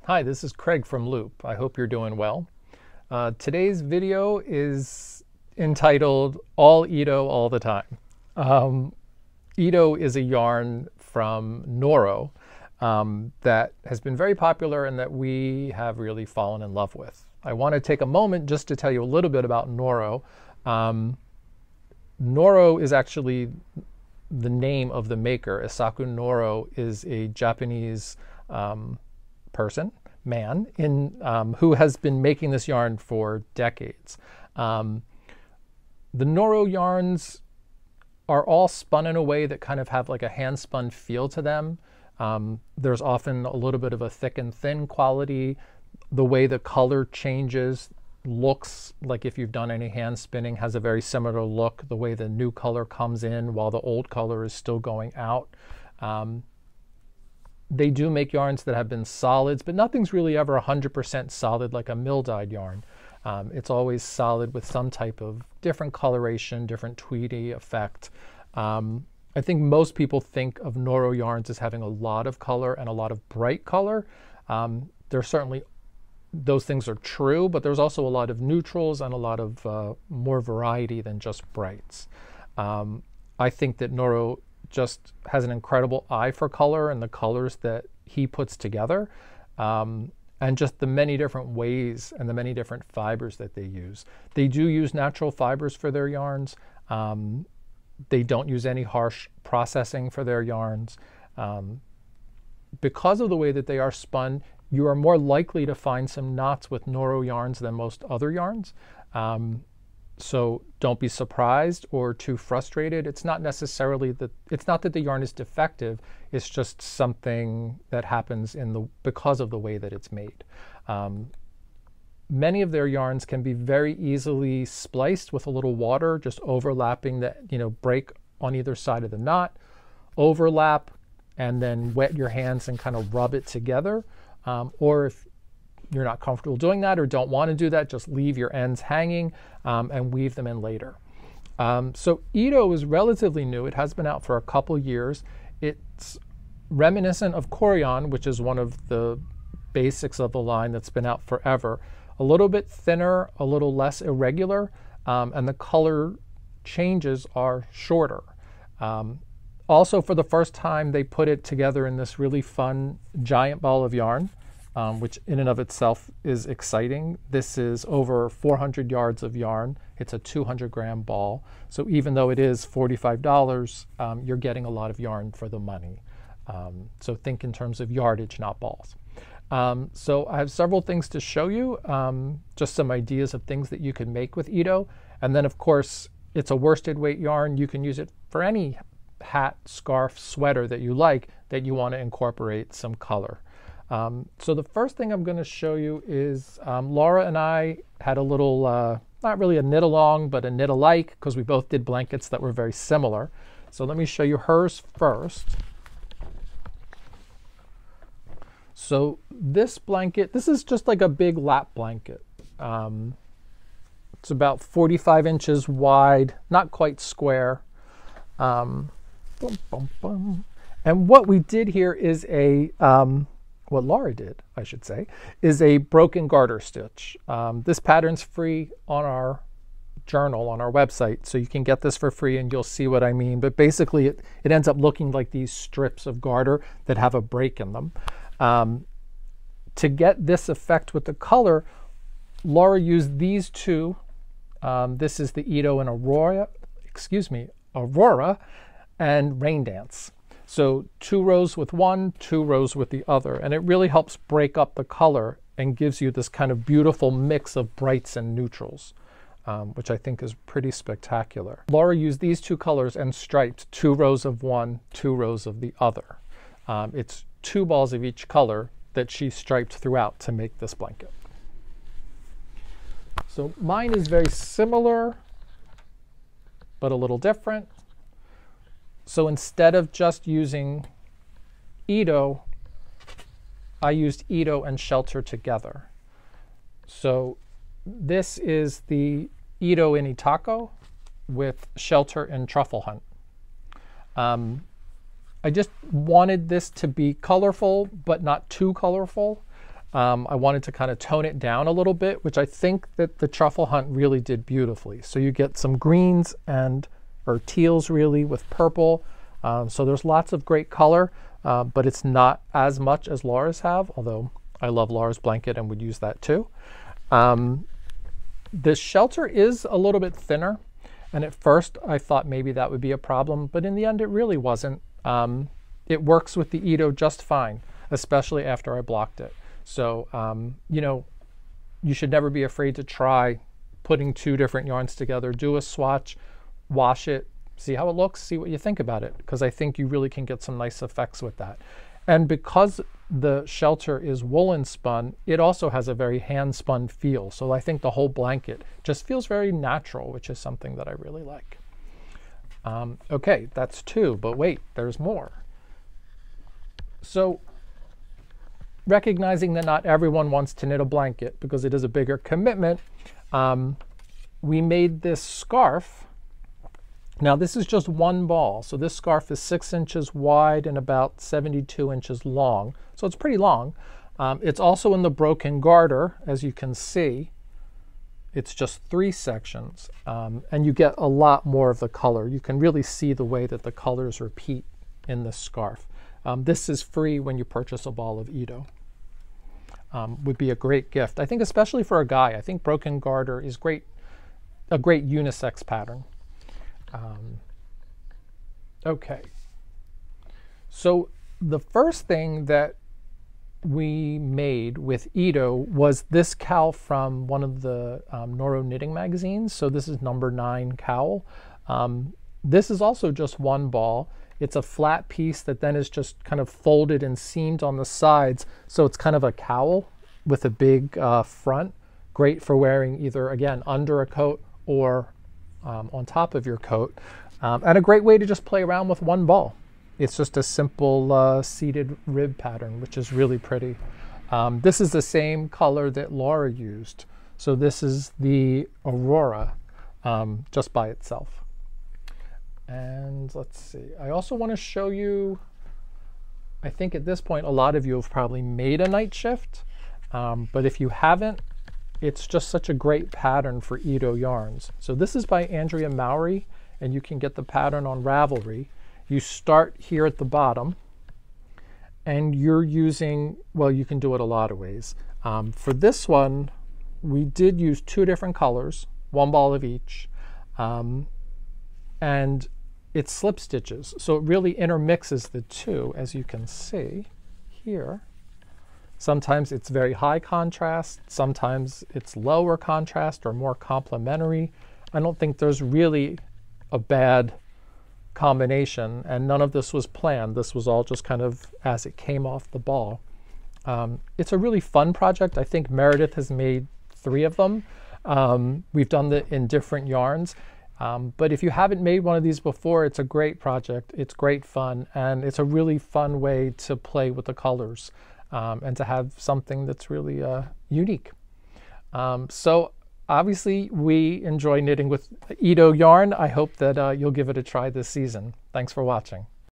Hi, this is Craig from Loop. I hope you're doing well. Today's video is entitled All Ito All the Time. Ito is a yarn from Noro that has been very popular and that we have really fallen in love with. I want to take a moment just to tell you a little bit about Noro. Noro is actually the name of the maker. Isaku Noro is a Japanese man, who has been making this yarn for decades. The Noro yarns are all spun in a way that kind of have like a hand-spun feel to them. There's often a little bit of a thick and thin quality. The way the color changes looks like, if you've done any hand spinning, has a very similar look. The way the new color comes in while the old color is still going out. They do make yarns that have been solids, but nothing's really ever 100% solid like a mill-dyed yarn. It's always solid with some type of different coloration, different tweedy effect. I think most people think of Noro yarns as having a lot of color and a lot of bright color. There's certainly, those things are true, but there's also a lot of neutrals and a lot of more variety than just brights. I think that Noro just has an incredible eye for color and the colors that he puts together, and just the many different ways and the many different fibers that they use. They do use natural fibers for their yarns. They don't use any harsh processing for their yarns. Because of the way that they are spun, you are more likely to find some knots with Noro yarns than most other yarns. So don't be surprised or too frustrated. It's not necessarily that, it's not that the yarn is defective, it's just something that happens because of the way that it's made. Many of their yarns can be very easily spliced with a little water, just overlapping the, break on either side of the knot, overlap, and then wet your hands and kind of rub it together. Or if you're not comfortable doing that or don't want to do that, just leave your ends hanging and weave them in later. So Ito is relatively new. It has been out for a couple years. It's reminiscent of Corian, which is one of the basics of the line that's been out forever. A little bit thinner, a little less irregular, and the color changes are shorter. Also, for the first time, they put it together in this really fun giant ball of yarn, which in and of itself is exciting. This is over 400 yards of yarn. It's a 200-gram ball. So even though it is $45, you're getting a lot of yarn for the money. So think in terms of yardage, not balls. So I have several things to show you, just some ideas of things that you can make with Ito. And then, of course, it's a worsted weight yarn. You can use it for any hat, scarf, sweater that you like that you want to incorporate some color. So the first thing I'm going to show you is Laura and I had a little, not really a knit along, but a knit alike, because we both did blankets that were very similar. So let me show you hers first. So this blanket, this is just like a big lap blanket. It's about 45 inches wide, not quite square. And what we did here is what Laura did, I should say, is a broken garter stitch. This pattern's free on our journal, on our website, so you can get this for free and you'll see what I mean. But basically it ends up looking like these strips of garter that have a break in them. To get this effect with the color, Laura used these two. This is the Ito and Aurora and Rain Dance. So 2 rows with one, 2 rows with the other. And it really helps break up the color and gives you this kind of beautiful mix of brights and neutrals, which I think is pretty spectacular. Laura used these 2 colors and striped 2 rows of one, 2 rows of the other. It's 2 balls of each color that she striped throughout to make this blanket. So mine is very similar, but a little different. So instead of just using Ito, I used Ito and Shelter together. So this is the Ito in Itako with Shelter and Truffle Hunt. I just wanted this to be colorful, but not too colorful. I wanted to kind of tone it down a little bit, which I think that the Truffle Hunt really did beautifully. So you get some greens or teals really with purple. So there's lots of great color, but it's not as much as Laura's have, although I love Laura's blanket and would use that too. The shelter is a little bit thinner, and at first I thought maybe that would be a problem, but in the end it really wasn't. It works with the Ito just fine, especially after I blocked it. So, you know, you should never be afraid to try putting two different yarns together. Do a swatch, wash it, see how it looks, see what you think about it, because I think you really can get some nice effects with that. And because the shelter is woolen spun, it also has a very hand spun feel. So I think the whole blanket just feels very natural, which is something that I really like. Okay, that's two, but wait, there's more. So recognizing that not everyone wants to knit a blanket because it is a bigger commitment, we made this scarf. Now this is just one ball. So this scarf is 6 inches wide and about 72 inches long. So it's pretty long. It's also in the broken garter, as you can see. It's just 3 sections, and you get a lot more of the color. You can really see the way that the colors repeat in this scarf. This is free when you purchase a ball of Ito. Would be a great gift. I think especially for a guy. I think broken garter is great, a great unisex pattern. Okay, so the first thing that we made with Ito was this cowl from one of the Noro knitting magazines. So this is number 9 cowl. This is also just one ball. It's a flat piece that then is just kind of folded and seamed on the sides. So it's kind of a cowl with a big front. Great for wearing either, again, under a coat or on top of your coat. And a great way to just play around with one ball. It's just a simple seated rib pattern, which is really pretty. This is the same color that Laura used. So this is the Aurora, just by itself. And let's see, I also want to show you, I think at this point a lot of you have probably made a Nightshift, but if you haven't, it's just such a great pattern for Ito yarns. So this is by Andrea Mowry, and you can get the pattern on Ravelry. You start here at the bottom, and you're using, well, you can do it a lot of ways. For this one, we did use 2 different colors, 1 ball of each, and it's slip stitches. So it really intermixes the two, as you can see here. Sometimes it's very high contrast, sometimes it's lower contrast or more complementary. I don't think there's really a bad combination, and none of this was planned. This was all just kind of as it came off the ball. It's a really fun project. I think Meredith has made 3 of them. We've done it in different yarns. But if you haven't made one of these before, it's a great project. It's great fun, and it's a really fun way to play with the colors and to have something that's really unique. So obviously we enjoy knitting with Ito yarn. I hope that you'll give it a try this season. Thanks for watching.